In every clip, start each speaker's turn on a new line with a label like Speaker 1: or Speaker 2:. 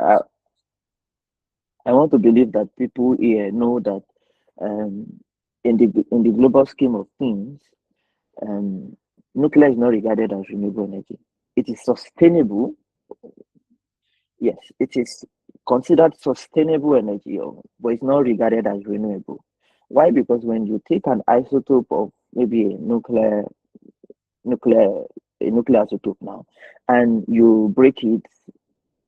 Speaker 1: I, I want to believe that people here know that um, in the global scheme of things, um, nuclear is not regarded as renewable energy. It is sustainable. Yes, it is considered sustainable energy, but it's not regarded as renewable. Why? Because when you take an isotope of maybe nuclear, a nuclear isotope now, and you break it,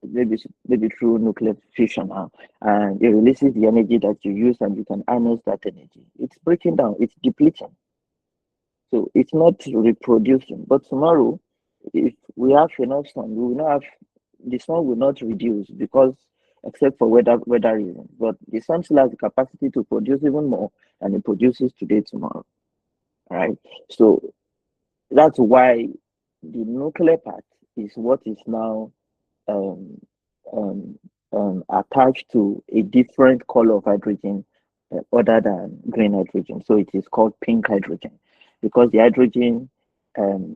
Speaker 1: maybe through nuclear fission now, and it releases the energy that you use, and you can harness that energy. It's breaking down. It's depleting. So it's not reproducing. But tomorrow, if we have enough sun, we will not have the sun will not reduce because except for weather reasons. But the sun still has the capacity to produce even more than it produces today, tomorrow. Right. So that's why the nuclear part is what is now um, um, attached to a different color of hydrogen other than green hydrogen. So it is called pink hydrogen because the hydrogen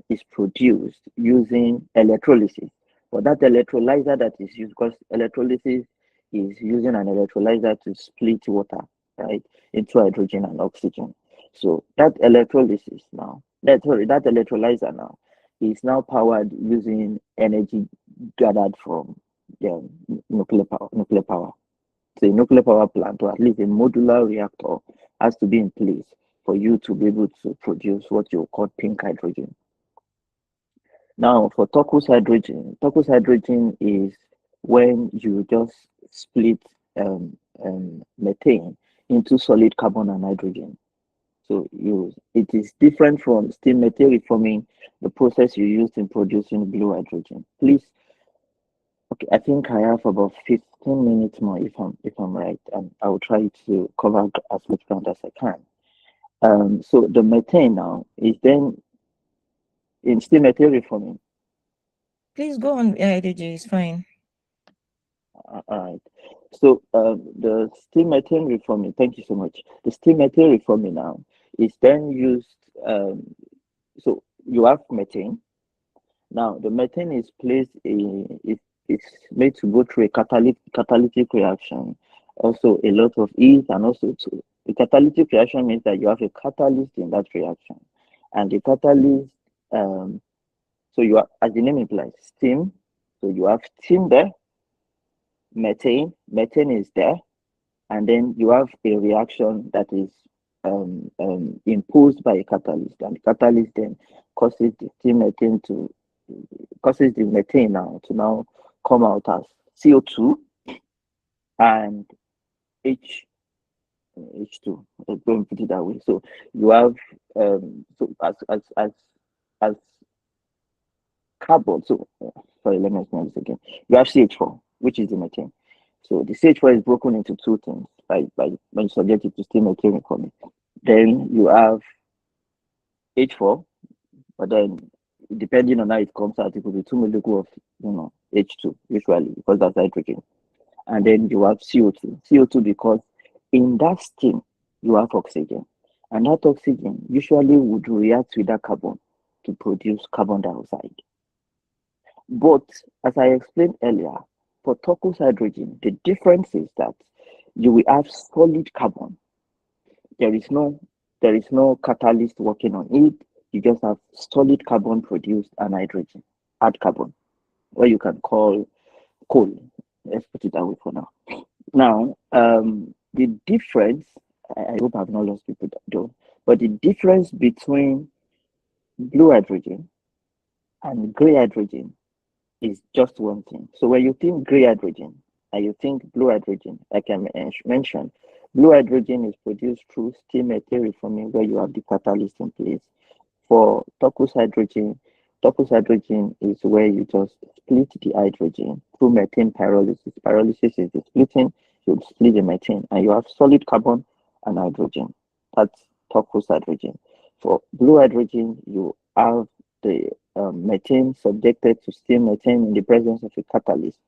Speaker 1: is produced using electrolysis. But that electrolyzer that is used, because electrolysis is using an electrolyzer to split water, right, into hydrogen and oxygen. So that electrolysis now, that electrolyzer now is now powered using energy gathered from the nuclear power. So a nuclear power plant or at least a modular reactor has to be in place for you to be able to produce what you call pink hydrogen. Now for turquoise hydrogen is when you just split methane into solid carbon and hydrogen. So it is different from steam methane reforming, the process you used in producing blue hydrogen. Please. Okay, I think I have about 15 minutes more if I'm right, and I will try to cover as much ground as I can. So the methane now is then in steam methane reforming.
Speaker 2: Please go on, ADJ, it's fine.
Speaker 1: All right. So the steam methane reforming. Thank you so much. The steam methane reforming now is then used. Um, so you have methane. Now the methane is placed in it's made to go through a catalytic reaction. Also a lot of heat and also to the catalytic reaction means that you have a catalyst in that reaction. And the catalyst so you are as the name implies steam. So you have steam there, methane is there, and then you have a reaction that is imposed by a catalyst, and the catalyst then causes the steam methane to causes the methane now to now come out as CO2 and H H2. Let's go and put it that way. So you have so as carbon. So sorry, let me explain this again. You have CH4, which is the methane. So the CH4 is broken into two things by when you subject it to steam methane reforming. Then you have H4, but then depending on how it comes out, it could be two molecules of H2 usually because that's hydrogen. And then you have CO2. CO2 because in that steam you have oxygen. And that oxygen usually would react with that carbon to produce carbon dioxide. But as I explained earlier, for turquoise hydrogen, the difference is that you will have solid carbon. There is no catalyst working on it. You just have solid carbon produced and hydrogen, hard carbon, what you can call coal. Let's put it that way for now. Now, the difference, I hope I've not lost people though, but the difference between blue hydrogen and gray hydrogen is just one thing. So when you think gray hydrogen and you think blue hydrogen, like I mentioned, blue hydrogen is produced through steam methane reforming where you have the catalyst in place. For turquoise hydrogen is where you just split the hydrogen through methane pyrolysis. Pyrolysis is the splitting, you split the methane and you have solid carbon and hydrogen. That's turquoise hydrogen. For blue hydrogen, you have the methane subjected to steam methane in the presence of a catalyst,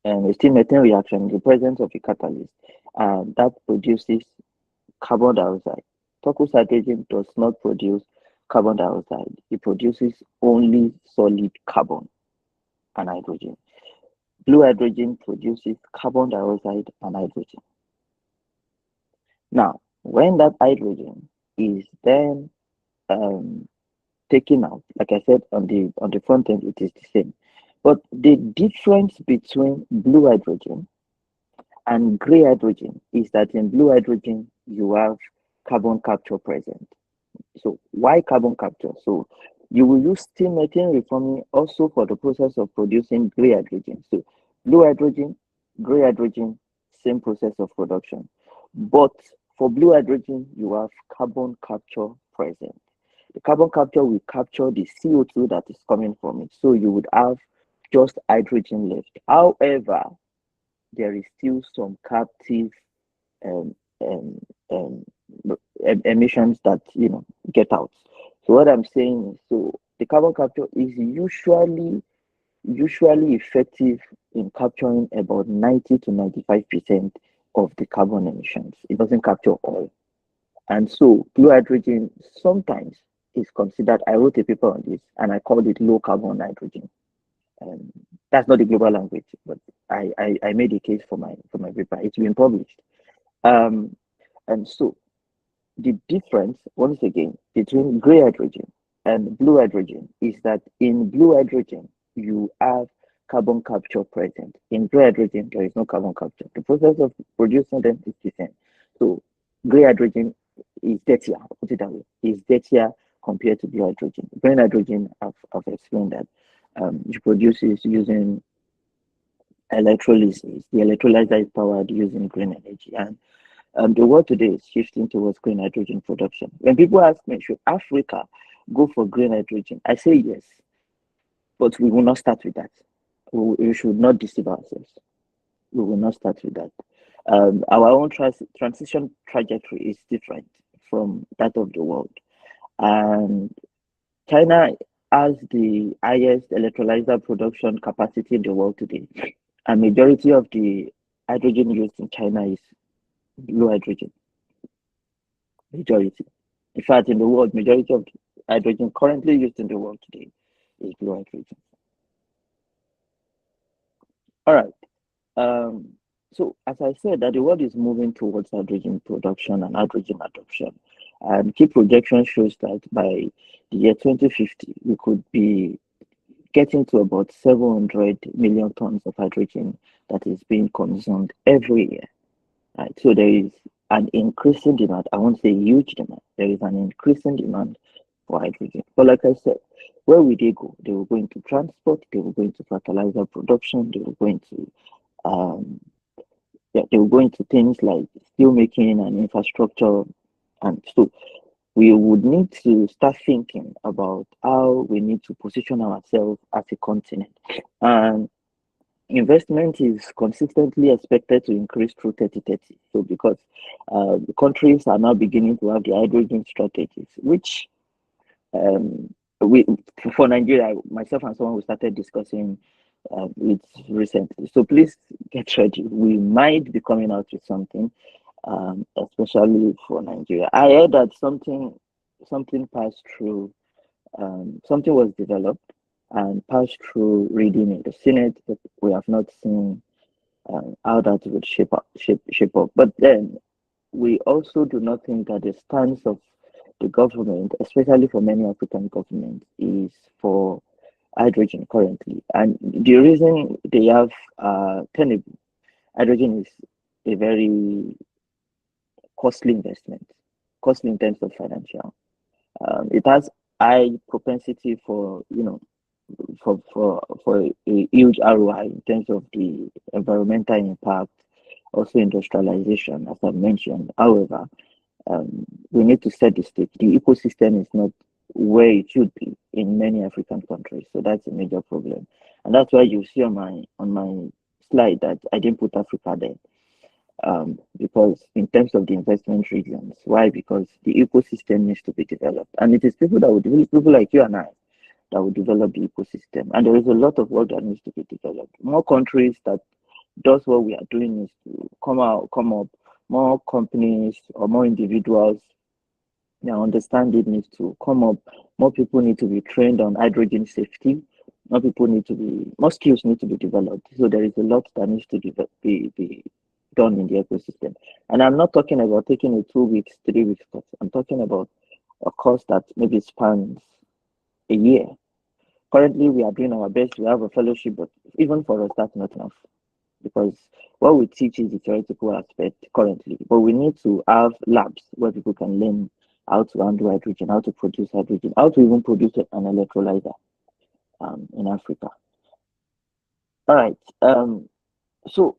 Speaker 1: and a steam methane reaction in the presence of a catalyst, and that produces carbon dioxide. Turquoise hydrogen does not produce carbon dioxide, it produces only solid carbon and hydrogen. Blue hydrogen produces carbon dioxide and hydrogen. Now, when that hydrogen is then um, taken out, like I said on the front end, it is the same. But the difference between blue hydrogen and gray hydrogen is that in blue hydrogen you have carbon capture present. So why carbon capture? So you will use steam methane reforming also for the process of producing gray hydrogen. So blue hydrogen, gray hydrogen, same process of production. But for blue hydrogen, you have carbon capture present. The carbon capture will capture the CO2 that is coming from it. So you would have just hydrogen left. However, there is still some captive um, um, um, emissions that get out. So what I'm saying is, so the carbon capture is usually effective in capturing about 90 to 95% of the carbon emissions. It doesn't capture all. And so blue hydrogen sometimes is considered. I wrote a paper on this and I called it low carbon hydrogen. Um, that's not the global language, but I made a case for my paper. It's been published. Um, and so the difference, once again, between gray hydrogen and blue hydrogen is that in blue hydrogen, you have carbon capture present. In gray hydrogen, there is no carbon capture. The process of producing them is the same. So gray hydrogen is dirtier, I'll put it that way, is dirtier compared to blue hydrogen. Green hydrogen, I've explained that. You produce it using electrolysis. The electrolyzer is powered using green energy. And the world today is shifting towards green hydrogen production. When people ask me, should Africa go for green hydrogen? I say yes, but we will not start with that. We should not deceive ourselves. We will not start with that. Our own transition trajectory is different from that of the world. And China has the highest electrolyzer production capacity in the world today. A majority of the hydrogen used in China is blue hydrogen. Majority. In fact, in the world, majority of hydrogen currently used in the world today is blue hydrogen. All right. Um, so as I said, that the world is moving towards hydrogen production and hydrogen adoption. And key projection shows that by the year 2050, we could be getting to about 700 million tons of hydrogen that is being consumed every year. Right. So there is an increasing demand. I won't say huge demand. There is an increasing demand for hydrogen. But like I said, where will they go? They will go into transport. They will go into fertilizer production. They will go into um, yeah, they will go into things like steel making and infrastructure. And so we would need to start thinking about how we need to position ourselves as a continent. And investment is consistently expected to increase through 2030. So because the countries are now beginning to have the hydrogen strategies, which we for Nigeria, myself and someone we started discussing it recently. So please get ready. We might be coming out with something, especially for Nigeria. I heard that something passed through, something was developed and passed through reading in the Senate, but we have not seen how that would shape up. But then we also do not think that the stance of the government, especially for many African governments, is for hydrogen currently. And the reason they have tenable, hydrogen is a very costly investment, costly in terms of financial. It has high propensity for for a huge ROI in terms of the environmental impact, also industrialization, as I mentioned. However, we need to set the stage. The ecosystem is not where it should be in many African countries, so that's a major problem, and that's why you see on my slide that I didn't put Africa there. Because in terms of the investment regions, why? Because the ecosystem needs to be developed, and it is people that would develop, people like you and I, that will develop the ecosystem. And there is a lot of work that needs to be developed. More countries that does what we are doing is to come up. More companies or more individuals, understand it needs to come up. More people need to be trained on hydrogen safety. more skills need to be developed. So there is a lot that needs to be done in the ecosystem. And I'm not talking about taking a 2 weeks, 3 weeks course. I'm talking about a course that maybe spans a year. Currently, we are doing our best. We have a fellowship, but even for us, that's not enough because what we teach is the theoretical aspect currently. But we need to have labs where people can learn how to handle hydrogen, how to produce hydrogen, how to even produce an electrolyzer in Africa. All right. So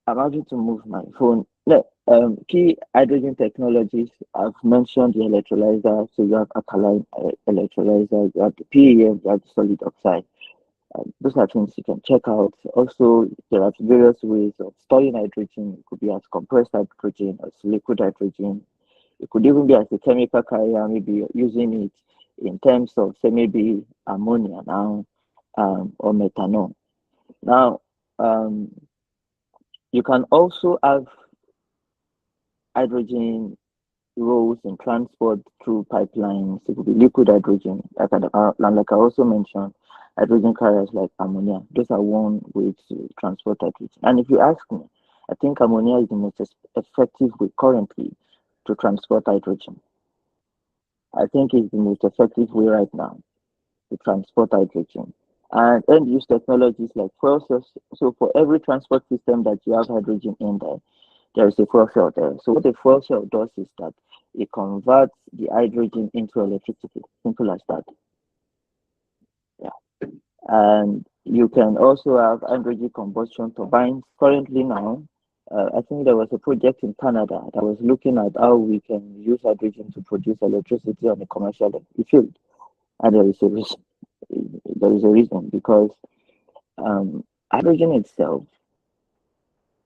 Speaker 1: I'm having to move my phone. No, key hydrogen technologies. I've mentioned the electrolyzer. So you have alkaline electrolyzer, you have the PEM, you have the solid oxide. Those are things you can check out. Also, there are various ways of storing hydrogen. It could be as compressed hydrogen, as liquid hydrogen. It could even be as a chemical carrier, maybe using it in terms of, say, maybe ammonia now, or methanol. Now, um, you can also have hydrogen roles in transport through pipelines. It could be liquid hydrogen, like I also mentioned, hydrogen carriers like ammonia. Those are one way to transport hydrogen. And if you ask me, I think ammonia is the most effective way currently to transport hydrogen. I think it's the most effective way right now to transport hydrogen. And end use technologies like fuel cells. So for every transport system that you have hydrogen in there, there is a fuel cell there. So what a fuel cell does is that it converts the hydrogen into electricity. Simple as that. Yeah. And you can also have hydrogen combustion turbines. Currently now, I think there was a project in Canada that was looking at how we can use hydrogen to produce electricity on a commercial field. And there is a reason because hydrogen itself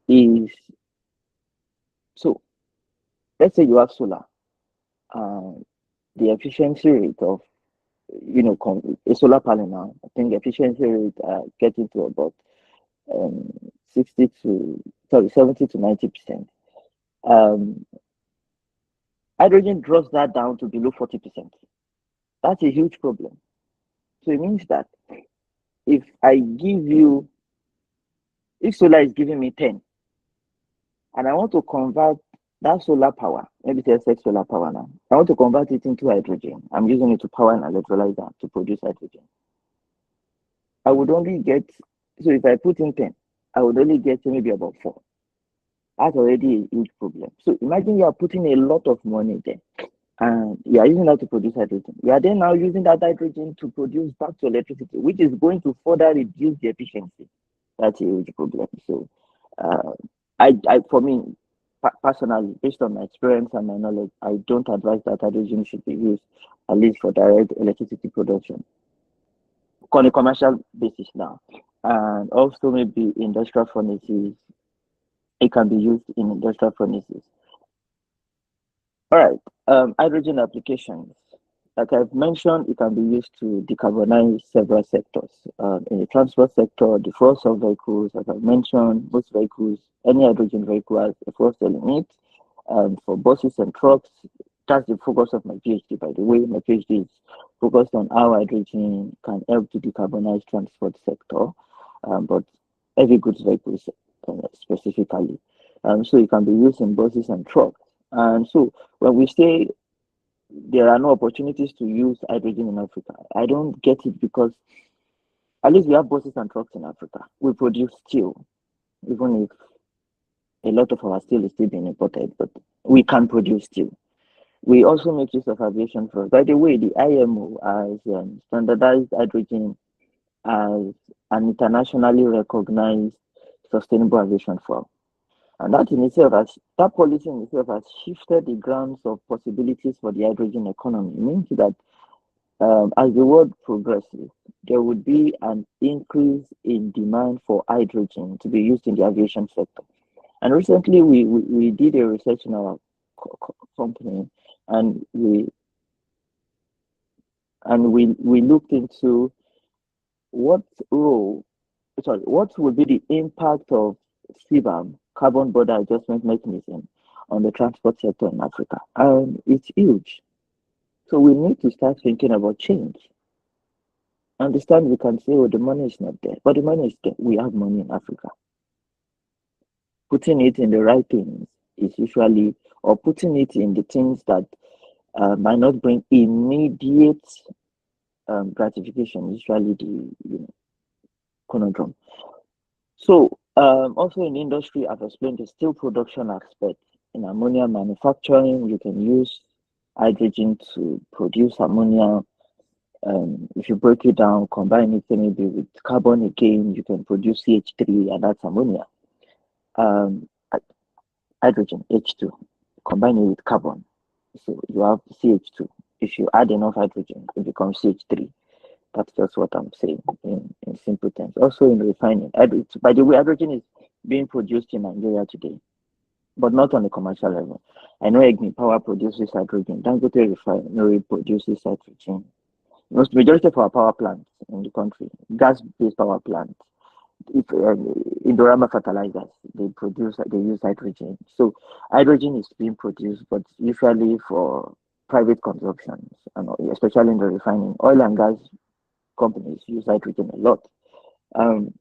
Speaker 1: is so. Let's say you have solar. Uh, the efficiency rate of a solar panel now, I think the efficiency rate getting to about um, 60 to sorry 70 to 90%. Um, Hydrogen drops that down to below 40%. That's a huge problem. So it means that if I give you, if solar is giving me 10, and I want to convert that solar power, maybe it's a solar power now, I want to convert it into hydrogen. I'm using it to power an electrolyzer to produce hydrogen. I would only get, so if I put in 10, I would only get maybe about 4. That's already a huge problem. So imagine you are putting a lot of money there and you are using that to produce hydrogen. You are then now using that hydrogen to produce back to electricity, which is going to further reduce the efficiency. That's a huge problem. So, uh, for me, personally, based on my experience and my knowledge, I don't advise that hydrogen should be used at least for direct electricity production on a commercial basis now. And also maybe industrial furnaces, it can be used in industrial furnaces. All right. Hydrogen applications. Like I've mentioned, it can be used to decarbonize several sectors. In the transport sector, the fuel cell vehicles, as I've mentioned, most vehicles, any hydrogen vehicle has a fuel cell in it. For buses and trucks, that's the focus of my PhD, by the way. My PhD is focused on how hydrogen can help to decarbonize transport sector, but heavy goods vehicles specifically. So it can be used in buses and trucks. And so when we say there are no opportunities to use hydrogen in Africa, I don't get it because at least we have buses and trucks in Africa. We produce steel, even if a lot of our steel is still being imported, but we can produce steel. We also make use of aviation fuel. By the way, the IMO has standardized hydrogen as an internationally recognized sustainable aviation fuel. And that policy in itself has shifted the grounds of possibilities for the hydrogen economy. It means that as the world progresses, there would be an increase in demand for hydrogen to be used in the aviation sector. And recently, we did a research in our company, and we looked into what role, what would be the impact of CBAM, carbon border adjustment mechanism, on the transport sector in Africa? And it's huge. So we need to start thinking about change. Understand we can say, oh, the money is not there, but the money is there. We have money in Africa. Putting it in the right things is usually, or putting it in the things that might not bring immediate gratification, is usually the conundrum. So, also in industry, I've explained the steel production aspect. In ammonia manufacturing, you can use hydrogen to produce ammonia. If you break it down, combine it maybe with carbon again, you can produce CH3, and that's ammonia. Um, hydrogen, H2, combine it with carbon. So you have CH2. If you add enough hydrogen, it becomes CH3. That's just what I'm saying in simple terms. Also in refining, by the way, hydrogen is being produced in Nigeria today, but not on a commercial level. I know Egni Power produces hydrogen. Dangote Refinery produces hydrogen. Most majority of our power plants in the country, gas-based power plants, if Indorama fertilizers, they use hydrogen. So hydrogen is being produced, but usually for private consumption, and especially in the refining. Oil and gas companies use hydrogen a lot. Um,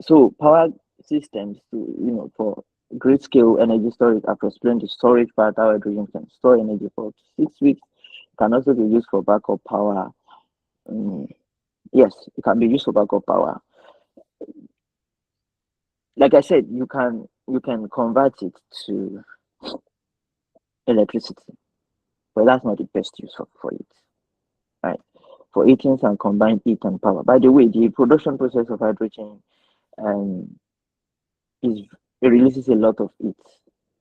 Speaker 1: so power systems to for grid scale energy storage. I've explained the storage part. How hydrogen can store energy for 6 weeks. Can also be used for backup power. Um, yes, it can be used for backup power. Like I said, you can convert it to electricity, but that's not the best use for it, right? For heating and combined heat and power. By the way, the production process of hydrogen um, is it releases a lot of heat.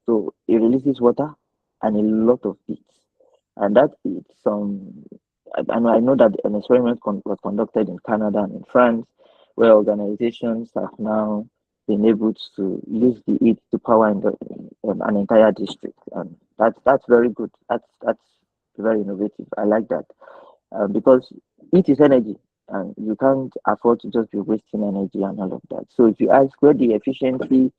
Speaker 1: So it releases water and a lot of heat. And that heat, I know that an experiment was conducted in Canada and in France, where organizations have now been able to use the heat to power an entire district. And that's very good. That's very innovative. I like that because heat is energy, and you can't afford to just be wasting energy and all of that. So if you ask where the efficiency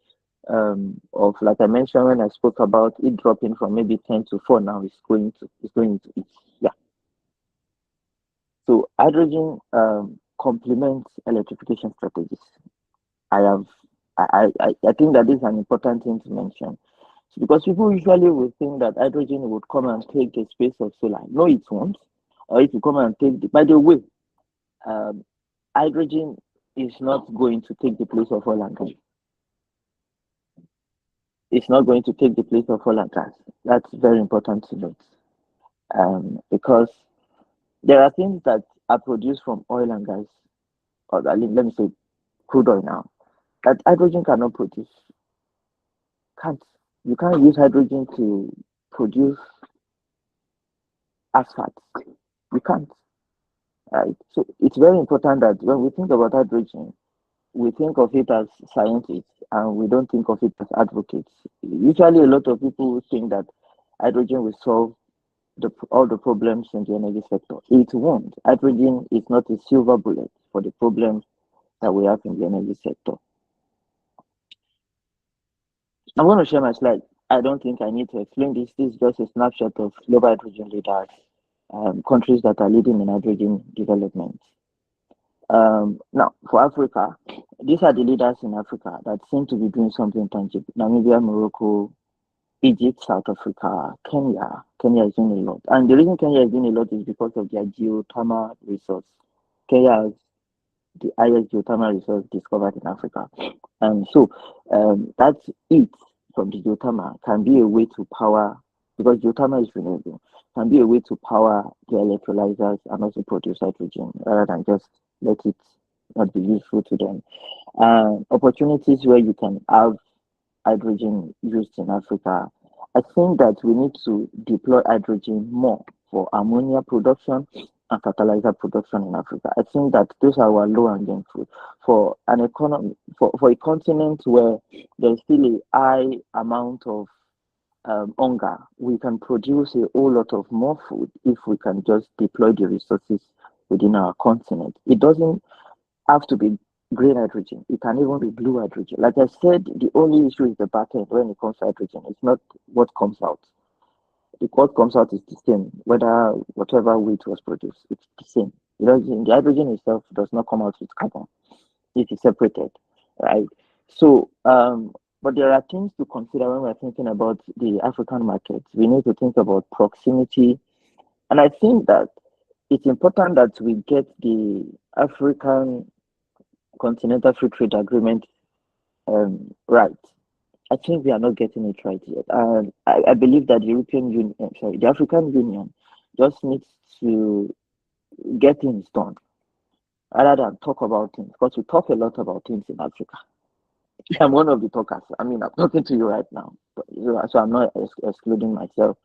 Speaker 1: of, like I mentioned when I spoke about it dropping from maybe 10 to 4, now it's going to it. Yeah. So hydrogen complements electrification strategies. I have I think that is an important thing to mention. Because people usually will think that hydrogen would come and take the space of solar. No, it won't. Or it will come and take by the way, um, hydrogen is not going to take the place of oil and gas. It's not going to take the place of oil and gas. That's very important to note. Because there are things that are produced from oil and gas, or let me say crude oil now, that hydrogen cannot produce. Can't. You can't use hydrogen to produce asphalt. You can't. Right? So it's very important that when we think about hydrogen, we think of it as scientists and we don't think of it as advocates. Usually, a lot of people think that hydrogen will solve all the problems in the energy sector. It won't. Hydrogen is not a silver bullet for the problems that we have in the energy sector. I'm going to share my slide. I don't think I need to explain this. This is just a snapshot of global hydrogen leaders, countries that are leading in hydrogen development. Now, for Africa, these are the leaders in Africa that seem to be doing something tangible. Namibia, Morocco, Egypt, South Africa, Kenya. Kenya is doing a lot. And the reason Kenya is doing a lot is because of their geothermal resource. Kenya has the highest geothermal resource discovered in Africa. And so that's it from the geothermal can be a way to power, because geothermal is renewable, can be a way to power the electrolyzers and also produce hydrogen rather than just let it not be useful to them. Opportunities where you can have hydrogen used in Africa. I think that we need to deploy hydrogen more for ammonia production and fertilizer production in Africa. I think that those are our low hanging fruit for an economy for a continent where there's still a high amount of hunger. We can produce a whole lot of more food if we can just deploy the resources within our continent. It doesn't have to be green hydrogen. It can even be blue hydrogen. Like I said, the only issue is the back end when it comes to hydrogen. It's not what comes out. What comes out is the same, whether whatever way it was produced, it's the same. The hydrogen itself does not come out with carbon. It is separated, right? So, but there are things to consider when we're thinking about the African market. We need to think about proximity, and I think that it's important that we get the African Continental Free Trade Agreement right. I think we are not getting it right yet. And I believe that the European Union, sorry, the African Union just needs to get things done rather than talk about things. Because we talk a lot about things in Africa. I'm one of the talkers. I mean, I'm talking to you right now. So I'm not excluding myself.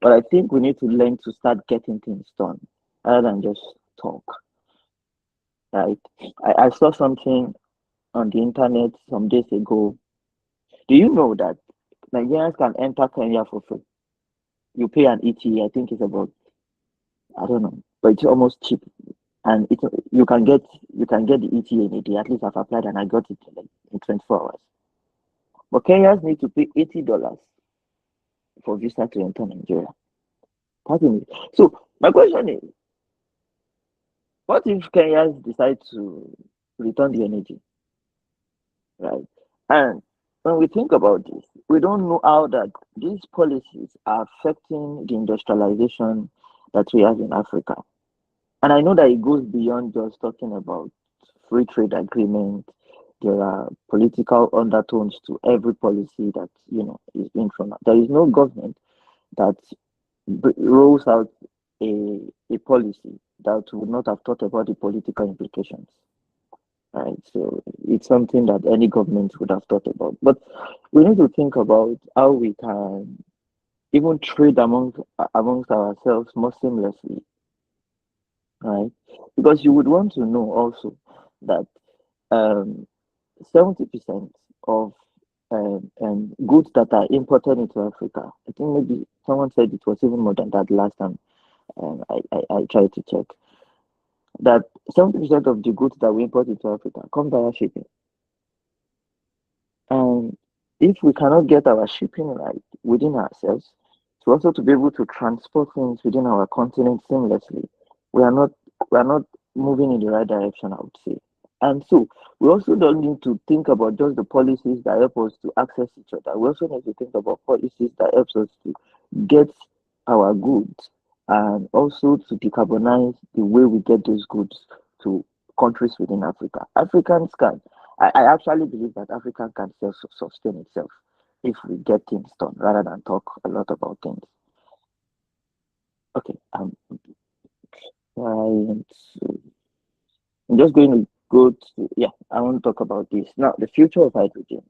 Speaker 1: But I think we need to learn to start getting things done rather than just talk, right? I saw something on the internet some days ago. Do you know that Nigerians can enter Kenya for free? You pay an ETA, I think it's about, I don't know, but it's almost cheap. And you can get the ETA in a day. At least I've applied and I got it like in 24 hours. But Kenyans need to pay $80 for visa to enter Nigeria. Pardon me. So my question is, what if Kenyans decide to return the energy, right? And when we think about this, we don't know how that these policies are affecting the industrialization that we have in Africa. And I know that it goes beyond just talking about free trade agreement. There are political undertones to every policy that is being thrown out. There is no government that rolls out a policy that would not have thought about the political implications. Right. So it's something that any government would have thought about. But we need to think about how we can even trade amongst ourselves more seamlessly, right? Because you would want to know also that 70% of goods that are imported into Africa, I think maybe someone said it was even more than that last time I tried to check, that 70% of the goods that we import into Africa come via shipping. And if we cannot get our shipping right within ourselves, to also to be able to transport things within our continent seamlessly, we are not we are not moving in the right direction, I would say. And so we also don't need to think about just the policies that help us to access each other. We also need to think about policies that helps us to get our goods and also to decarbonize the way we get those goods to countries within Africa. Africans can, I actually believe that Africa can self-sustain itself if we get things done rather than talk a lot about things. Okay, trying to, I'm just going to go to, yeah, I want to talk about this. Now, the future of hydrogen.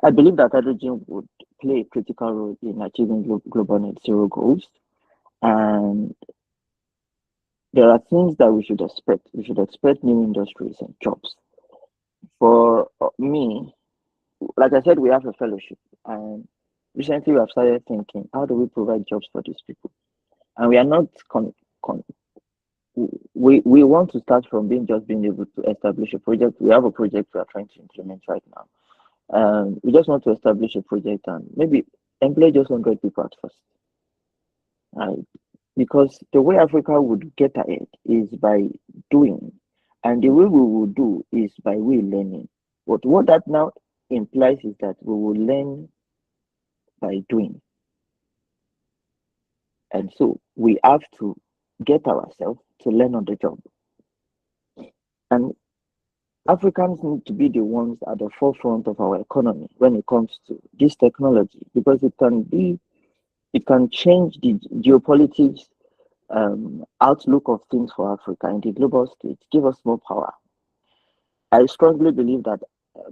Speaker 1: I believe that hydrogen would play a critical role in achieving global net zero goals. And there are things that we should expect. We should expect new industries and jobs. For me, like I said, we have a fellowship. And recently we have started thinking, how do we provide jobs for these people? And we are not we want to start from being able to establish a project. We have a project we are trying to implement right now. We just want to establish a project and maybe employ just 100 people at first, right? Because the way Africa would get ahead is by doing, and the way we will do is by we learning. But what that now implies is that we will learn by doing, and so we have to get ourselves to learn on the job. And Africans need to be the ones at the forefront of our economy when it comes to this technology because it can change the geopolitics outlook of things for Africa in the global stage, give us more power. I strongly believe that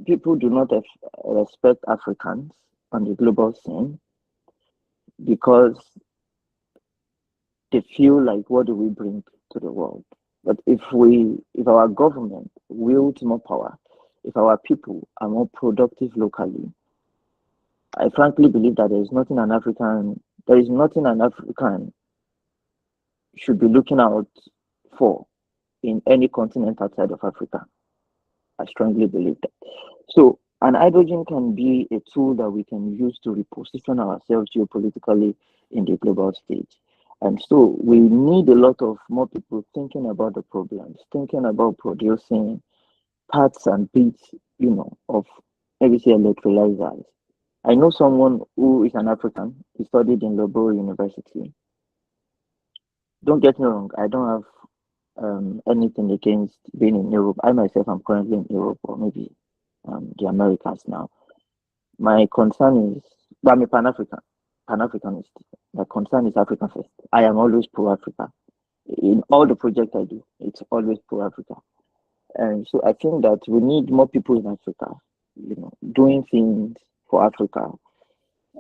Speaker 1: people do not respect Africans on the global scene because they feel like, what do we bring to the world? But if our government wields more power, if our people are more productive locally, I frankly believe that there is nothing an African should be looking out for in any continent outside of Africa. I strongly believe that. So, and hydrogen can be a tool that we can use to reposition ourselves geopolitically in the global stage. And so we need a lot of more people thinking about the problems, thinking about producing parts and bits, of maybe say electrolyzers. I know someone who is an African. He studied in Lobo University. Don't get me wrong, I don't have anything against being in Europe. I myself am currently in Europe or maybe the Americas now. My concern is, well, I'm a Pan Africanist. My concern is Africa first. I am always pro Africa. In all the projects I do, it's always pro Africa. And so I think that we need more people in Africa, doing things for Africa.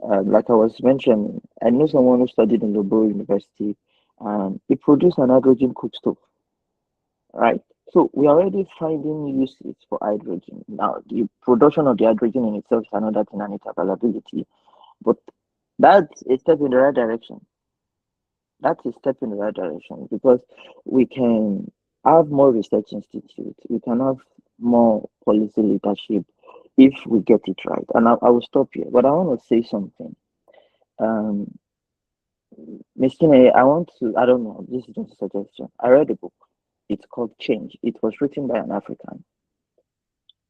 Speaker 1: Like I was mentioning, I know someone who studied in Lobo University and he produced an hydrogen cookstove, right? So we are already finding uses for hydrogen. Now, the production of the hydrogen in itself is another thing and its availability, but that's a step in the right direction. That's a step in the right direction because we can have more research institutes, we can have more policy leadership if we get it right. And I will stop here, but I want to say something. Um, Miss Kine, I don't know, this is just a suggestion. I read a book. It's called Change. It was written by an African.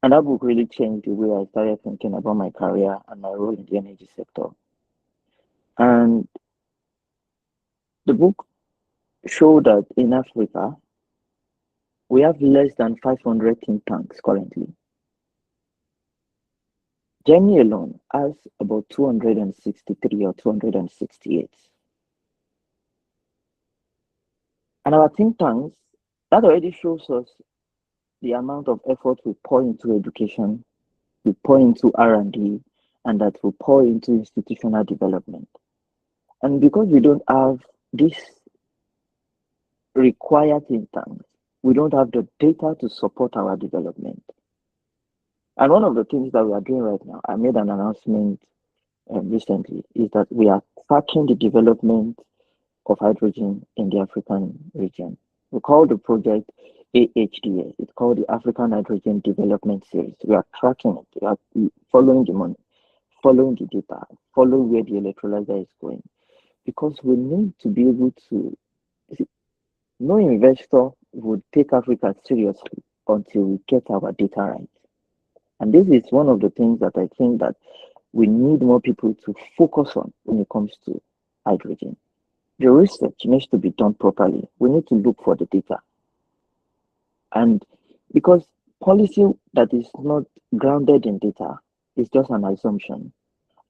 Speaker 1: And that book really changed the way I started thinking about my career and my role in the energy sector. And the book showed that in Africa, we have less than 500 think tanks currently. Germany alone has about 263 or 268. And our think tanks, that already shows us the amount of effort we pour into education, we pour into R&D, and that we pour into institutional development. And because we don't have this required think tanks, we don't have the data to support our development. And one of the things that we are doing right now, I made an announcement recently, is that we are tracking the development of hydrogen in the African region. We call the project AHDS. It's called the African Hydrogen Development Series. We are tracking it. We are following the money, following the data, following where the electrolyzer is going. Because we need to be able to, no investor would take Africa seriously until we get our data right. And this is one of the things that I think that we need more people to focus on when it comes to hydrogen. The research needs to be done properly. We need to look for the data. And because policy that is not grounded in data is just an assumption.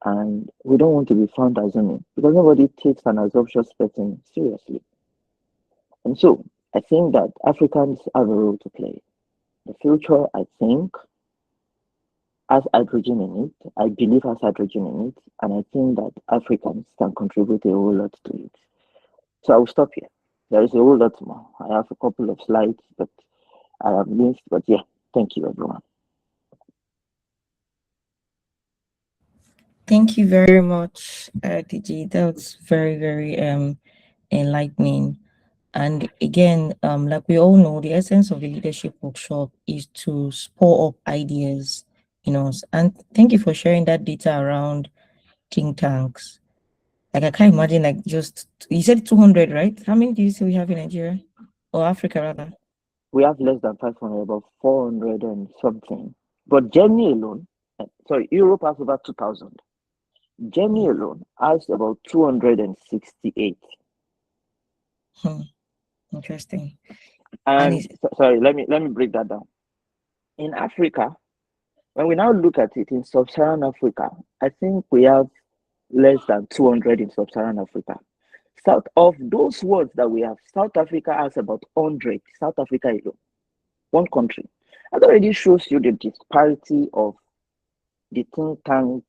Speaker 1: And we don't want to be found assuming because nobody takes an assumption person seriously. And so I think that Africans have a role to play. The future, I think, has hydrogen in it. I believe has hydrogen in it. And I think that Africans can contribute a whole lot to it. So I will stop here. There is a whole lot more. I have a couple of slides that I have missed, but yeah, thank you, everyone.
Speaker 2: Thank you very much, DG. That was very, very enlightening. And again, like we all know, the essence of the leadership workshop is to spur up ideas in us. And thank you for sharing that data around think tanks. Like I can't imagine, like just you said 200, right? How many do you say we have in Nigeria or Africa rather?
Speaker 1: We have less than 500, about 400 and something. But Germany alone, sorry, Europe has over 2,000. Germany alone has about 268.
Speaker 2: Hmm. Interesting. And
Speaker 1: And
Speaker 2: it's
Speaker 1: sorry, let me break that down. In Africa, when we now look at it in sub-Saharan Africa, I think we have less than 200 in sub-Saharan Africa. South of those words that we have, South Africa has about 100. South Africa alone, one country. That already shows you the disparity of the think tank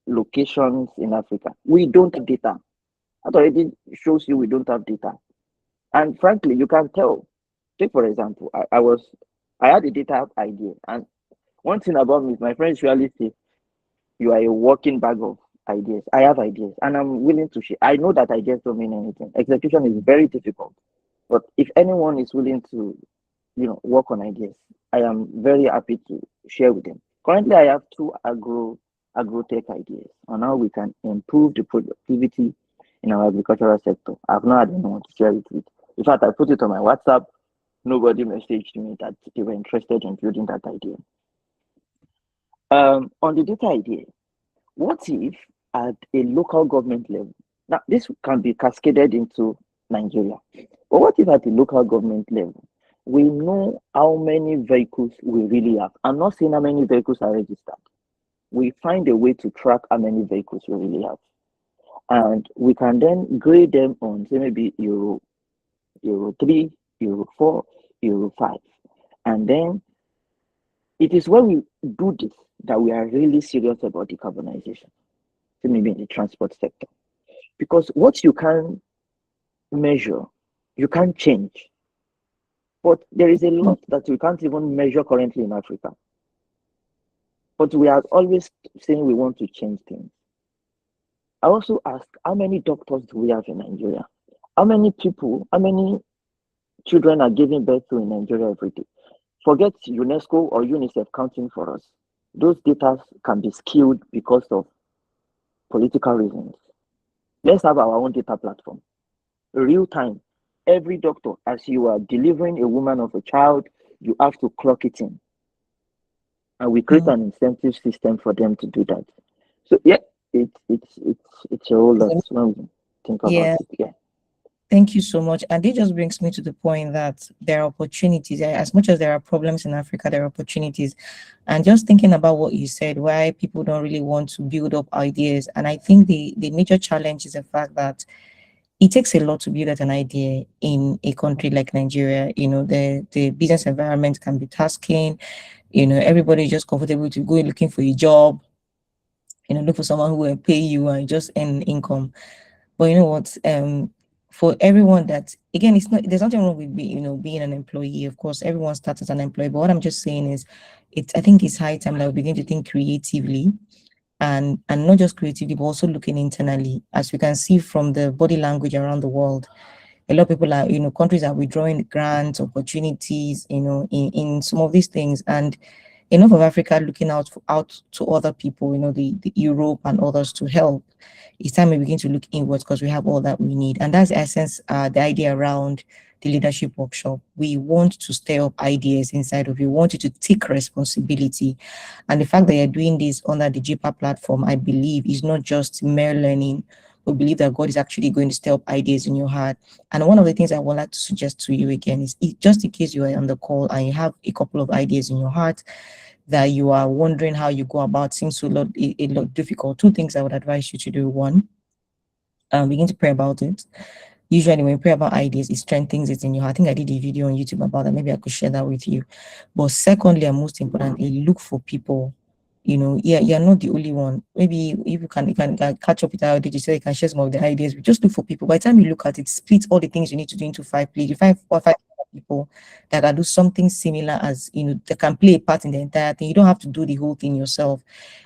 Speaker 1: locations in Africa. We don't have data. That already shows you we don't have data. And frankly, you can tell. Take for example, I had a data idea, and one thing about me is my friends usually say you are a walking bag of ideas. I have ideas, and I'm willing to share. I know that ideas don't mean anything. Execution is very difficult, but if anyone is willing to, work on ideas, I am very happy to share with them. Currently, I have two agrotech ideas on how we can improve the productivity, in our agricultural sector. I've not had anyone to share it with. In fact, I put it on my WhatsApp. Nobody messaged me that they were interested in building that idea. On the data idea, what if at a local government level, now this can be cascaded into Nigeria, but what if at the local government level, we know how many vehicles we really have? I'm not saying how many vehicles are registered. We find a way to track how many vehicles we really have. And we can then grade them on, say, maybe Euro 3, Euro 4, Euro 5. And then it is when we do this that we are really serious about decarbonization, so maybe in the transport sector. Because what you can measure, you can't change. But there is a lot that we can't even measure currently in Africa. But we are always saying we want to change things. I also ask, how many doctors do we have in Nigeria? How many people, how many children are giving birth to in Nigeria every day? Forget UNESCO or UNICEF counting for us. Those data can be skewed because of political reasons. Let's have our own data platform. Real time. Every doctor, as you are delivering a woman of a child, you have to clock it in. And we create an incentive system for them to do that. So yeah, it's a whole lot when we think about
Speaker 2: Yeah.
Speaker 1: it. Yeah.
Speaker 2: Thank you so much. And it just brings me to the point that there are opportunities. As much as there are problems in Africa, there are opportunities. And just thinking about what you said, why people don't really want to build up ideas. And I think the major challenge is the fact that it takes a lot to build out an idea in a country like Nigeria. The business environment can be tasking. Everybody is just comfortable to go looking for a job, look for someone who will pay you and just earn income. But you know what? For everyone that, again, it's not, there's nothing wrong with being an employee. Of course, everyone starts as an employee. But what I'm just saying is, I think it's high time that we begin to think creatively, and not just creatively, but also looking internally. As we can see from the body language around the world, a lot of people are, countries are withdrawing grants, opportunities, in some of these things. And enough of Africa looking out to other people, the Europe and others to help. It's time we begin to look inwards because we have all that we need. And that's the essence, the idea around the leadership workshop. We want to stir up ideas inside of you. We want you to take responsibility. And the fact that you're doing this under the Gepa platform, I believe, is not just mere learning. We believe that God is actually going to stir up ideas in your heart. And one of the things I would like to suggest to you again is, just in case you are on the call and you have a couple of ideas in your heart that you are wondering how you go about, seems a lot difficult. Two things I would advise you to do. One, begin to pray about it. Usually when we pray about ideas, it strengthens it in your heart. I think I did a video on YouTube about that. Maybe I could share that with you. But secondly, and most importantly, look for people. Yeah, you're not the only one. Maybe if you can catch up with our did you say you can share some of the ideas. We just look for people. By the time you look at it, split all the things you need to do into 5 plays. You find 4 or 5 people that can do something similar, as that can play a part in the entire thing. You don't have to do the whole thing yourself.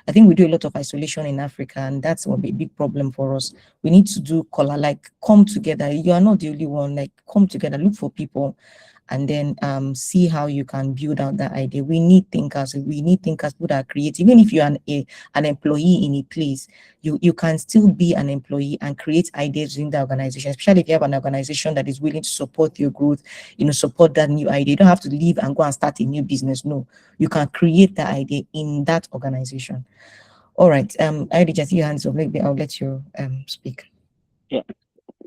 Speaker 2: I think we do a lot of isolation in Africa, and that's a big problem for us. We need to do color, like come together. You are not the only one. Like come together, look for people, and then see how you can build out that idea. We need thinkers. We need thinkers who are creative. Even if you're an employee in a place, you can still be an employee and create ideas in the organization, especially if you have an organization that is willing to support your growth, support that new idea. You don't have to leave and go and start a new business. No, you can create that idea in that organization. All right. I already just see your hands up. Maybe I'll let you speak.
Speaker 1: Yeah.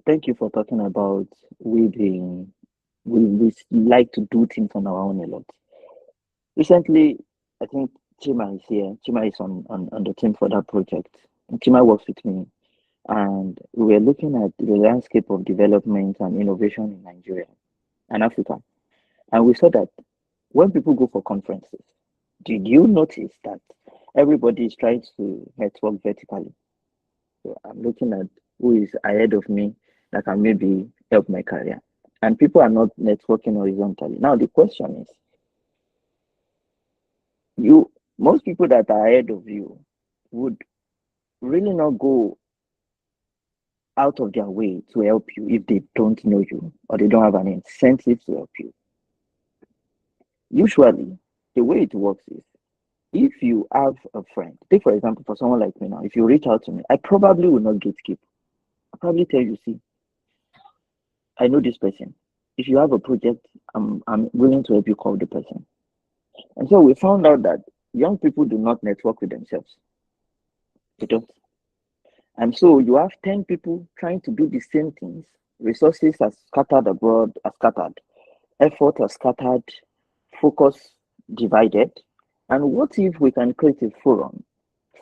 Speaker 1: Thank you for talking about we being we like to do things on our own a lot. Recently, I think Chima is here. Chima is on the team for that project. And Chima works with me. And we were looking at the landscape of development and innovation in Nigeria and Africa. And we saw that when people go for conferences, did you notice that everybody is trying to network vertically? So I'm looking at who is ahead of me that can maybe help my career. And people are not networking horizontally. Now the question is, most people that are ahead of you would really not go out of their way to help you if they don't know you or they don't have an incentive to help you. Usually, the way it works is, if you have a friend, take for example, for someone like me now, if you reach out to me, I probably will not gatekeep. probably tell you, see, I know this person. If you have a project, I'm willing to help you call the person. And so we found out that young people do not network with themselves. They don't. And so you have 10 people trying to do the same things. Resources are scattered abroad, are scattered. Effort are scattered. Focus divided. And what if we can create a forum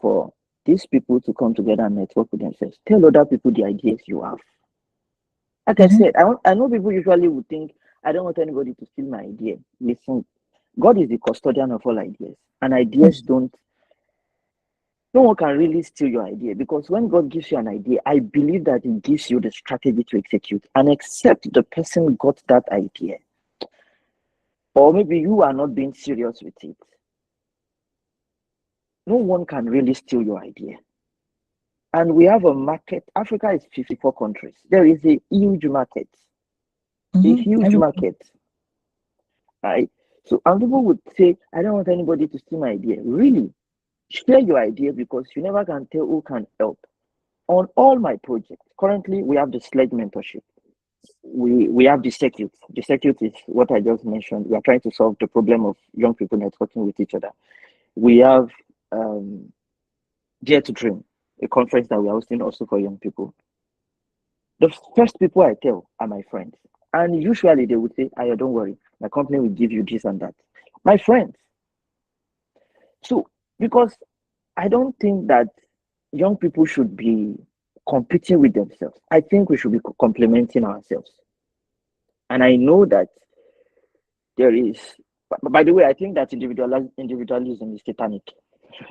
Speaker 1: for these people to come together and network with themselves? Tell other people the ideas you have. Like I
Speaker 2: Mm-hmm.
Speaker 1: said, I know people usually would think, I don't want anybody to steal my idea. Listen, God is the custodian of all ideas, and ideas don't, no one can really steal your idea, because when God gives you an idea, I believe that He gives you the strategy to execute. And except the person got that idea, or maybe you are not being serious with it, no one can really steal your idea. And we have a market. Africa is 54 countries. There is a huge market, a
Speaker 2: Mm-hmm.
Speaker 1: huge market, right? So, and people would say, I don't want anybody to steal my idea. Really? Share your idea, because you never can tell who can help. On all my projects, currently we have the Sledge mentorship. We have the circuit. The circuit is what I just mentioned. We are trying to solve the problem of young people networking with each other. We have um, Dare to Dream, a conference that we are hosting also for young people. The first people I tell are my friends. And usually they would say, Aya, don't worry, my company will give you this and that. My friends. So, because I don't think that young people should be competing with themselves. I think we should be complementing ourselves. And I know that there is, by the way, I think that individualism is satanic.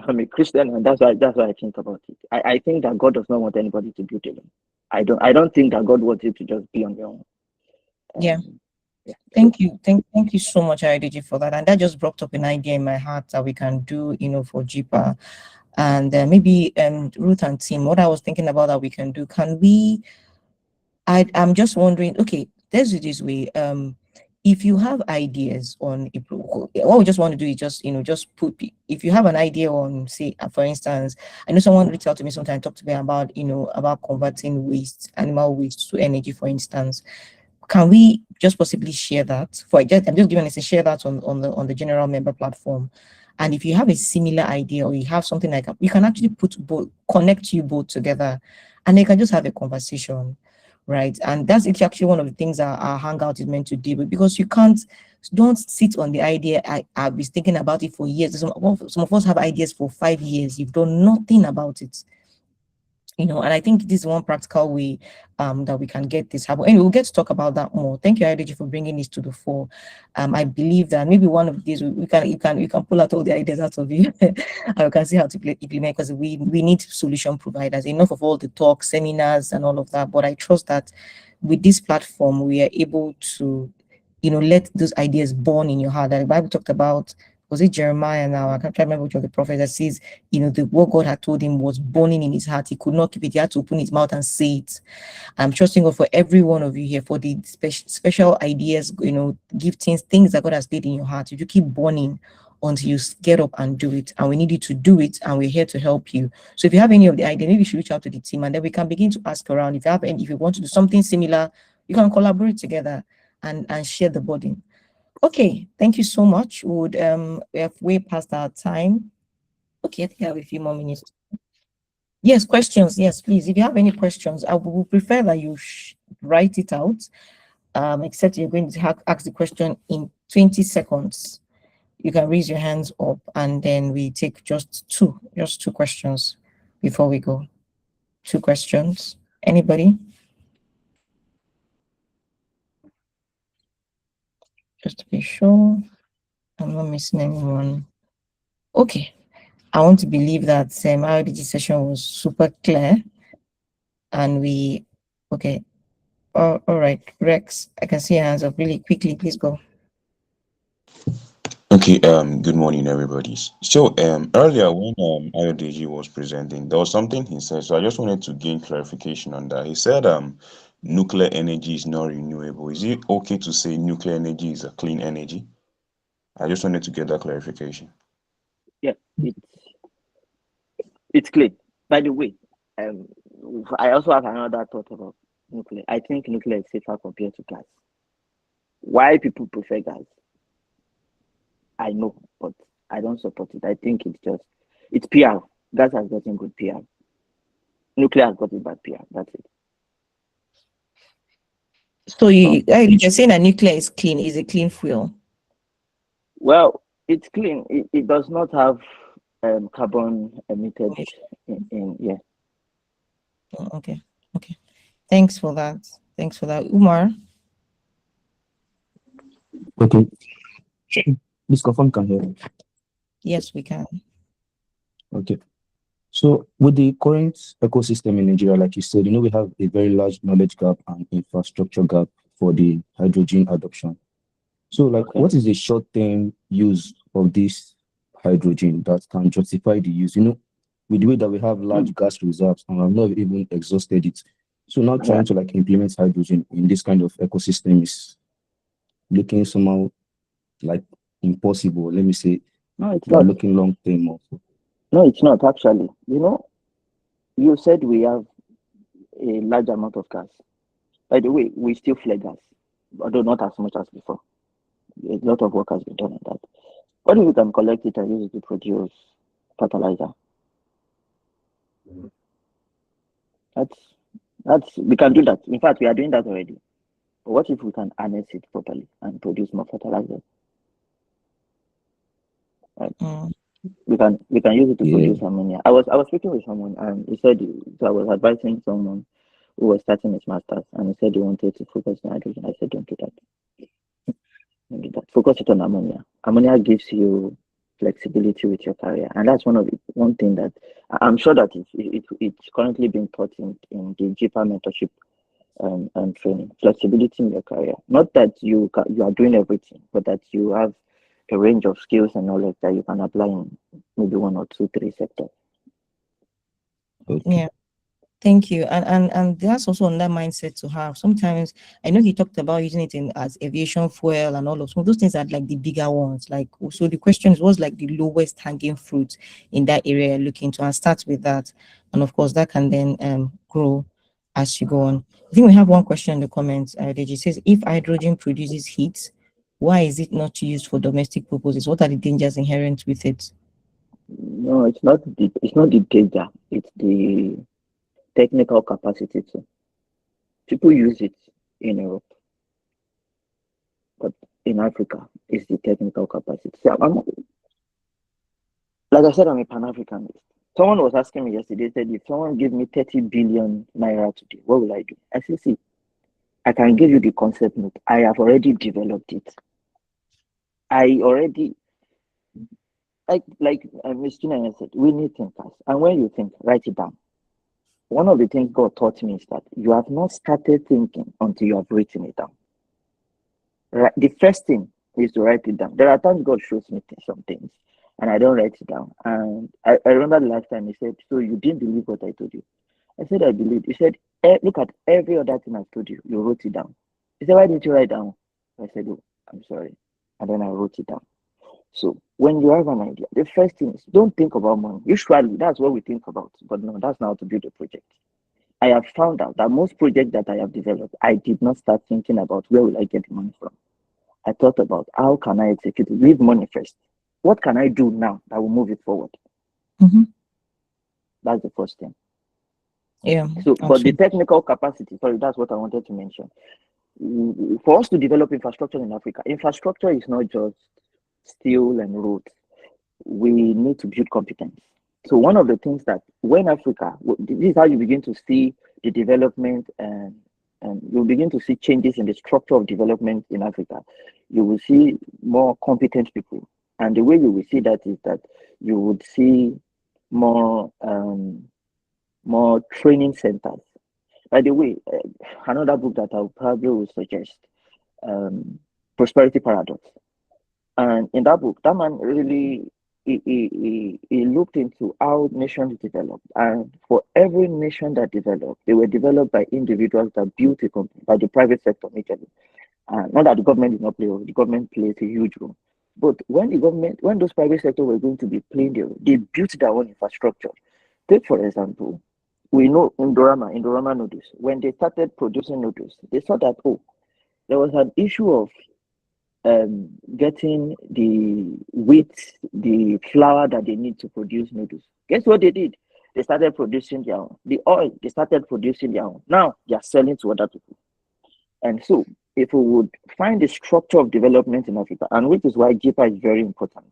Speaker 1: I'm a Christian, and that's why I think about it. I think that God does not want anybody to build alone. I don't think that God wants you to just be on your own.
Speaker 2: Yeah.
Speaker 1: Um, yeah. So
Speaker 2: Thank you. Thank you so much, IDG, for that. And that just brought up an idea in my heart that we can do, for Gepa. And maybe Ruth and Tim, what I was thinking about that we can do, can we, I'm just wondering, okay, let's do it this way. If you have ideas on what we just want to do is just, just if you have an idea on, say, for instance, I know someone reached out to me sometime, talked to me about, about converting waste, animal waste to energy, for instance. Can we just possibly share that I'm just giving us a share that on the general member platform? And if you have a similar idea, or you have something like that, we can actually connect you both together, and they can just have a conversation, right? And that's actually one of the things that our hangout is meant to deal with, because you can't don't sit on the idea. I've been thinking about it for years. Some of us have ideas for 5 years. You've done nothing about it, and I think this is one practical way that we can get this happen. Anyway, we'll get to talk about that more. Thank you, IDG, for bringing this to the fore. I believe that maybe one of these we can you can pull out all the ideas out of you and we can see how to implement, because we need solution providers. Enough of all the talk, seminars and all of that. But I trust that with this platform we are able to let those ideas born in your heart. That the Bible talked about, was it Jeremiah now? I can't remember which of the prophet that says, the what God had told him was burning in his heart. He could not keep it. He had to open his mouth and say it. I'm trusting God for every one of you here for the special ideas, giftings, things that God has laid in your heart. If you keep burning until you get up and do it, and we need you to do it, and we're here to help you. So if you have any of the idea, maybe you should reach out to the team, and then we can begin to ask around. If you want to do something similar, you can collaborate together and share the burden. Okay, thank you so much. We have way past our time. Okay, I think I have a few more minutes. Yes, questions. Yes, please. If you have any questions, I would prefer that you write it out. Except you're going to ask the question in 20 seconds. You can raise your hands up, and then we take just two questions before we go. Two questions. Anybody? Just to be sure I'm not missing anyone. Okay. I want to believe that RDG session was super clear, and okay. All right, Rex, I can see your hands up really quickly. Please go.
Speaker 3: Okay, good morning, everybody. So, earlier when IODG was presenting, there was something he said. So I just wanted to gain clarification on that. He said, nuclear energy is not renewable. Is it okay to say nuclear energy is a clean energy? I just wanted to get that clarification.
Speaker 1: yeah, it's clean. By the way, um, I also have another thought about nuclear. I think nuclear is safer compared to gas. Why people prefer gas, I know, but I don't support it. I think it's PR. Gas has gotten good PR. Nuclear has gotten bad PR. That's it.
Speaker 2: So you're saying that nuclear is clean, is a clean fuel?
Speaker 1: Well, it's clean. It does not have carbon emitted in yeah.
Speaker 2: Okay. Okay. Thanks for that. Thanks for that. Umar?
Speaker 4: Okay. This confirm can hear.
Speaker 2: Yes, we can.
Speaker 4: Okay. So with the current ecosystem in Nigeria, like you said, we have a very large knowledge gap and infrastructure gap for the hydrogen adoption. So like what is the short-term use of this hydrogen that can justify the use? With the way that we have large gas reserves and I've not even exhausted it. So now trying to like implement hydrogen in this kind of ecosystem is looking somehow like impossible. Let me say
Speaker 1: No, it's
Speaker 4: we are
Speaker 1: not.
Speaker 4: looking long term also.
Speaker 1: No, it's not actually. You said we have a large amount of gas. By the way, we still flare gas, although not as much as before. A lot of work has been done on that. What if we can collect it and use it to produce fertilizer? That's we can do that. In fact, we are doing that already. But what if we can harness it properly and produce more fertilizer? Right? We can use it to produce ammonia. I was speaking with someone and he said, so I was advising someone who was starting his masters and he said he wanted to focus on hydrogen. I said, don't do that. Don't do that. Focus it on ammonia. Ammonia gives you flexibility with your career, and that's one thing that I'm sure that it's currently being taught in the Gepa mentorship and training. Flexibility in your career, not that you are doing everything, but that you have a range of skills and knowledge that you can apply in maybe one or two, three sectors.
Speaker 4: Okay.
Speaker 2: Yeah. Thank you. And that's also another mindset to have. Sometimes I know he talked about using it as aviation fuel and all of some of those things are like the bigger ones. Like so the question is what's like the lowest hanging fruit in that area you're looking to and start with that. And of course that can then grow as you go on. I think we have one question in the comments. Deji says if hydrogen produces heat, why is it not used for domestic purposes? What are the dangers inherent with it?
Speaker 1: No, it's not the danger, it's the technical capacity too. People use it in Europe, but in Africa, it's the technical capacity. So like I said, I'm a Pan-Africanist. Someone was asking me yesterday, said, if someone give me 30 billion naira today, what will I do? I said, see, I can give you the concept note. I have already developed it. I already, like Ms. Chinaya said, we need thinkers. And when you think, write it down. One of the things God taught me is that you have not started thinking until you have written it down. Right? The first thing is to write it down. There are times God shows me some things and I don't write it down. And I remember the last time he said, so you didn't believe what I told you. I said, I believe. He said, look at every other thing I've told you. You wrote it down. He said, why didn't you write down? I said, oh, I'm sorry. And then I wrote it down. So when you have an idea, the first thing is don't think about money. Usually that's what we think about. But no, that's not how to build a project. I have found out that most projects that I have developed, I did not start thinking about where will I get the money from. I thought about how can I execute it? Leave money first. What can I do now that will move it forward?
Speaker 2: Mm-hmm.
Speaker 1: That's the first thing.
Speaker 2: Yeah.
Speaker 1: So, but the technical capacity, sorry, that's what I wanted to mention. For us to develop infrastructure in Africa, infrastructure is not just steel and roads. We need to build competence. So one of the things that when Africa, this is how you begin to see the development and you'll begin to see changes in the structure of development in Africa. You will see more competent people. And the way you will see that is that you would see more more training centers. By the way, another book that I probably would suggest, Prosperity Paradox. And in that book, that man really he looked into how nations developed. And for every nation that developed, they were developed by individuals that built a company, by the private sector, majorly. Not that the government did not play a role, the government plays a huge role. But when those private sector were going to be playing the role, they built their own infrastructure. Take, for example, we know Indorama noodles, when they started producing noodles, they saw that, oh, there was an issue of getting the wheat, the flour that they need to produce noodles. Guess what they did? They started producing their own. The oil, they started producing their own. Now they are selling to other people. And so, if we would find the structure of development in Africa, and which is why Gepa is very important,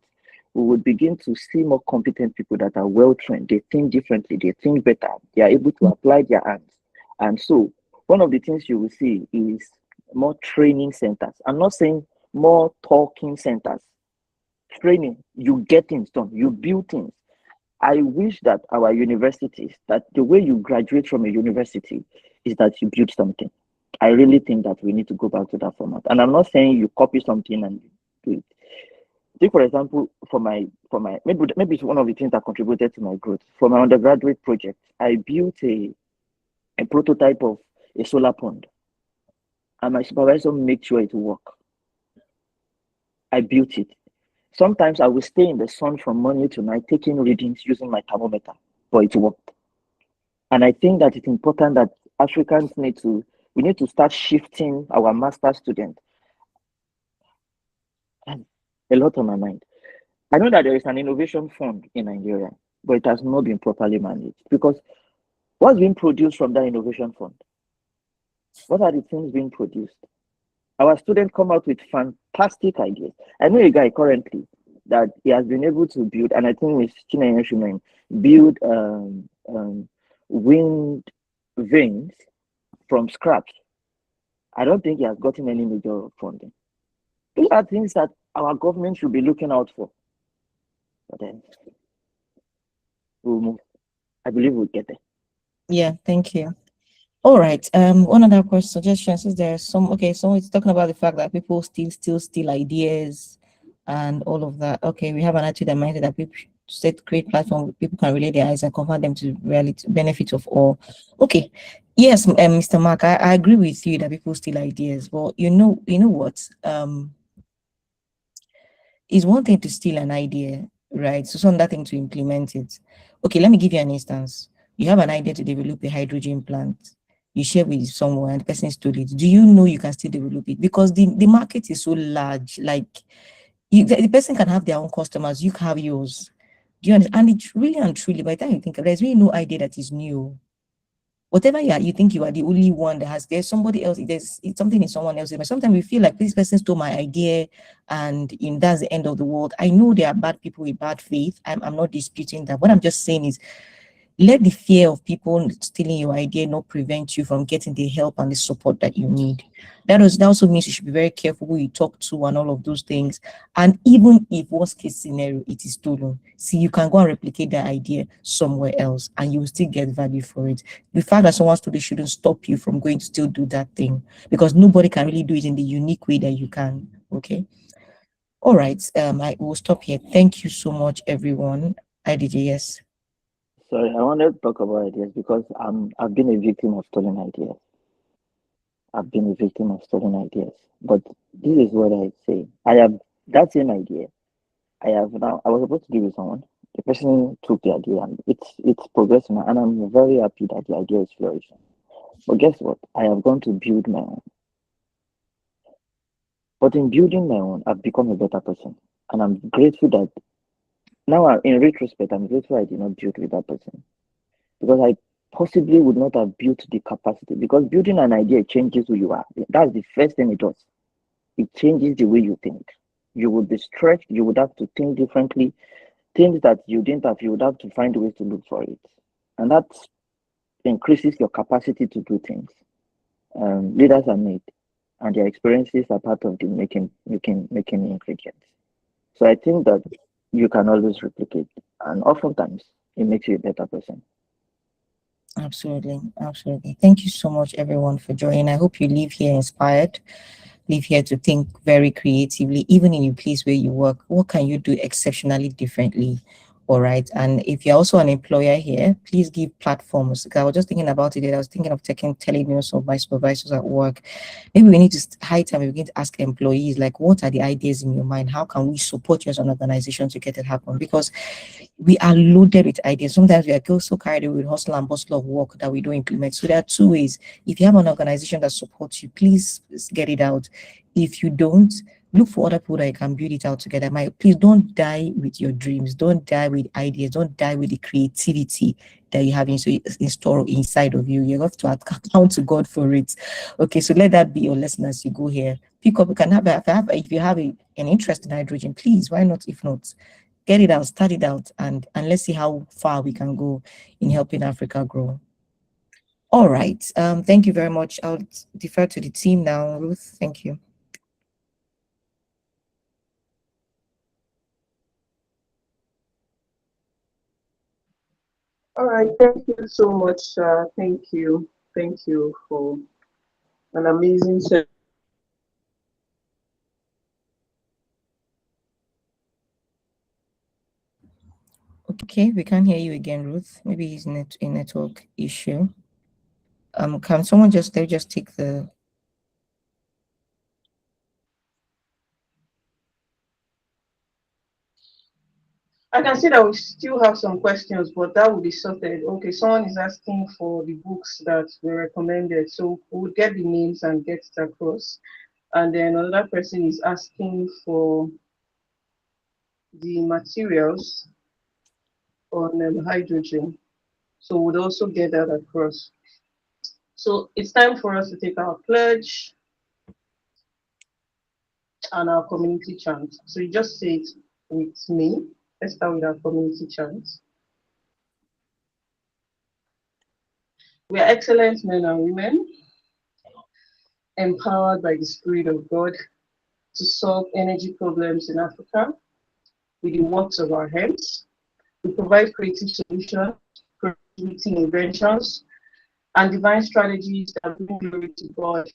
Speaker 1: we would begin to see more competent people that are well trained. They think differently, they think better, they are able to apply their hands. And so, one of the things you will see is more training centers. I'm not saying more talking centers. Training, you get things done, you build things. I wish that our universities, that the way you graduate from a university is that you build something. I really think that we need to go back to that format. And I'm not saying you copy something and do it. Take for example, for my maybe it's one of the things that contributed to my growth. For my undergraduate project, I built a prototype of a solar pond, and my supervisor made sure it worked. I built it. Sometimes I will stay in the sun from morning to night taking readings using my thermometer, but it worked. And I think that it's important that Africans we need to start shifting our master students. And a lot on my mind. I know that there is an innovation fund in Nigeria, but it has not been properly managed because what's being produced from that innovation fund? What are the things being produced? Our students come out with fantastic ideas. I know a guy currently that he has been able to build, and I think with Chinese instrument, build wind vanes from scraps. I don't think he has gotten any major funding. These are things that our government should be looking out for. But then we'll move. I believe we'll get there.
Speaker 2: Yeah, thank you. All right. One other question, suggestions. Is there some? Okay, so it's talking about the fact that people still steal ideas and all of that. Okay, we have an attitude and mindset that people set create platform where people can relate their eyes and convert them to reality benefit of all. Okay, yes, Mr. Mark, I agree with you that people steal ideas, but you know what? It's one thing to steal an idea, right? So it's another thing to implement it. Okay, let me give you an instance. You have an idea to develop a hydrogen plant. You share with someone and the person stole it. Do you know you can still develop it? Because the market is so large, like the person can have their own customers, you have yours. Do you understand? And it's really and truly, by the time you think, there's really no idea that is new. Whatever you think you are the only one that has, there's somebody else, it's something in someone else. But sometimes we feel like this person stole my idea and that's the end of the world. I know there are bad people with bad faith. I'm not disputing that. What I'm just saying is, let the fear of people stealing your idea not prevent you from getting the help and the support that you need. That also means you should be very careful who you talk to and all of those things. And even if worst case scenario, it is stolen, see, you can go and replicate that idea somewhere else and you will still get value for it. The fact that someone stole it shouldn't stop you from going to still do that thing, because nobody can really do it in the unique way that you can. Okay. All right. I will stop here. Thank you so much, everyone. IDJ, yes.
Speaker 1: Sorry, I wanted to talk about ideas because I've been a victim of stolen ideas. I've been a victim of stolen ideas. But this is what I say. I have that same idea. I was supposed to give it someone. The person took the idea and it's progressing now, and I'm very happy that the idea is flourishing. But guess what? I have gone to build my own. But in building my own, I've become a better person. And I'm grateful that now, in retrospect, I'm grateful I did not build with that person, because I possibly would not have built the capacity. Because building an idea changes who you are. That's the first thing it does. It changes the way you think. You would be stretched. You would have to think differently. Things that you didn't have, you would have to find ways to look for it, and that increases your capacity to do things. Leaders are made, and their experiences are part of the making ingredients. So I think that you can always replicate, and oftentimes it makes you a better person.
Speaker 2: Absolutely. Thank you so much, everyone, for joining. I hope you leave here inspired, leave here to think very creatively, even in a place where you work. What can you do exceptionally differently? All right. And if you're also an employer here, please give platforms. I was just thinking about it. I was thinking of telling you some of my supervisors at work. Maybe we need to high time we begin to ask employees, like, what are the ideas in your mind? How can we support you as an organization to get it happen? Because we are loaded with ideas. Sometimes we are so carried away with hustle and bustle of work that we don't implement. So there are two ways. If you have an organization that supports you, please get it out. If you don't, look for other people that you can build it out together. Please don't die with your dreams. Don't die with ideas. Don't die with the creativity that you have in store inside of you. You have to account to God for it. Okay, so let that be your lesson as you go here. Pick up. You can if you have an interest in hydrogen, please. Why not? If not, get it out, start it out, and let's see how far we can go in helping Africa grow. All right. Thank you very much. I'll defer to the team now. Ruth, thank you.
Speaker 5: All right, thank you so much. Thank you for an amazing session.
Speaker 2: Okay, we can't hear you again, Ruth. Maybe it's a network issue. Can someone just take the...
Speaker 5: I can see that we still have some questions, but that will be sorted. Okay, someone is asking for the books that were recommended, so we'll get the names and get it across. And then another person is asking for the materials on hydrogen, so we'll also get that across. So it's time for us to take our pledge and our community chant. So you just say it with me. Let's start with our community chant. We are excellent men and women, empowered by the Spirit of God to solve energy problems in Africa with the works of our hands. We provide creative solutions, creativity inventions, and divine strategies that bring glory to God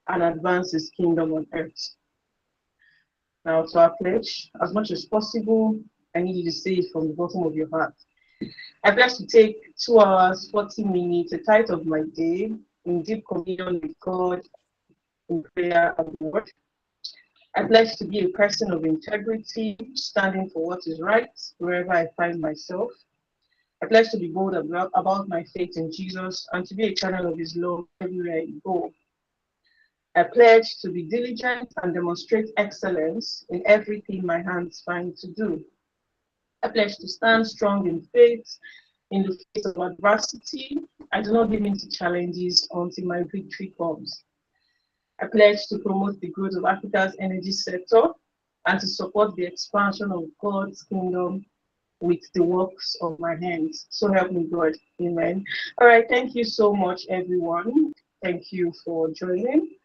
Speaker 5: and advance His kingdom on earth. Now, to our pledge, as much as possible, I need you to say it from the bottom of your heart. I pledge to take 2 hours, 40 minutes, a tithe of my day, in deep communion with God, in prayer and word. I pledge to be a person of integrity, standing for what is right wherever I find myself. I pledge to be bold about my faith in Jesus and to be a channel of His love everywhere I go. I pledge to be diligent and demonstrate excellence in everything my hands find to do. I pledge to stand strong in faith in the face of adversity. I do not give in to challenges until my victory comes. I pledge to promote the growth of Africa's energy sector and to support the expansion of God's kingdom with the works of my hands. So help me God. Amen. All right. Thank you so much, everyone. Thank you for joining.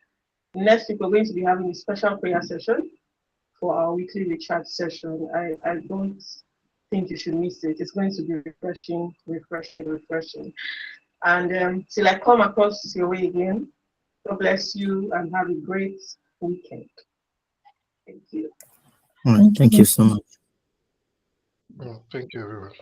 Speaker 5: Next week, we're going to be having a special prayer session for our weekly recharge session. I don't think you should miss it. It's going to be refreshing. And till I come across your way again, God bless you and have a great weekend. Thank you.
Speaker 4: All right. Thank you so much.
Speaker 6: Thank you, everyone.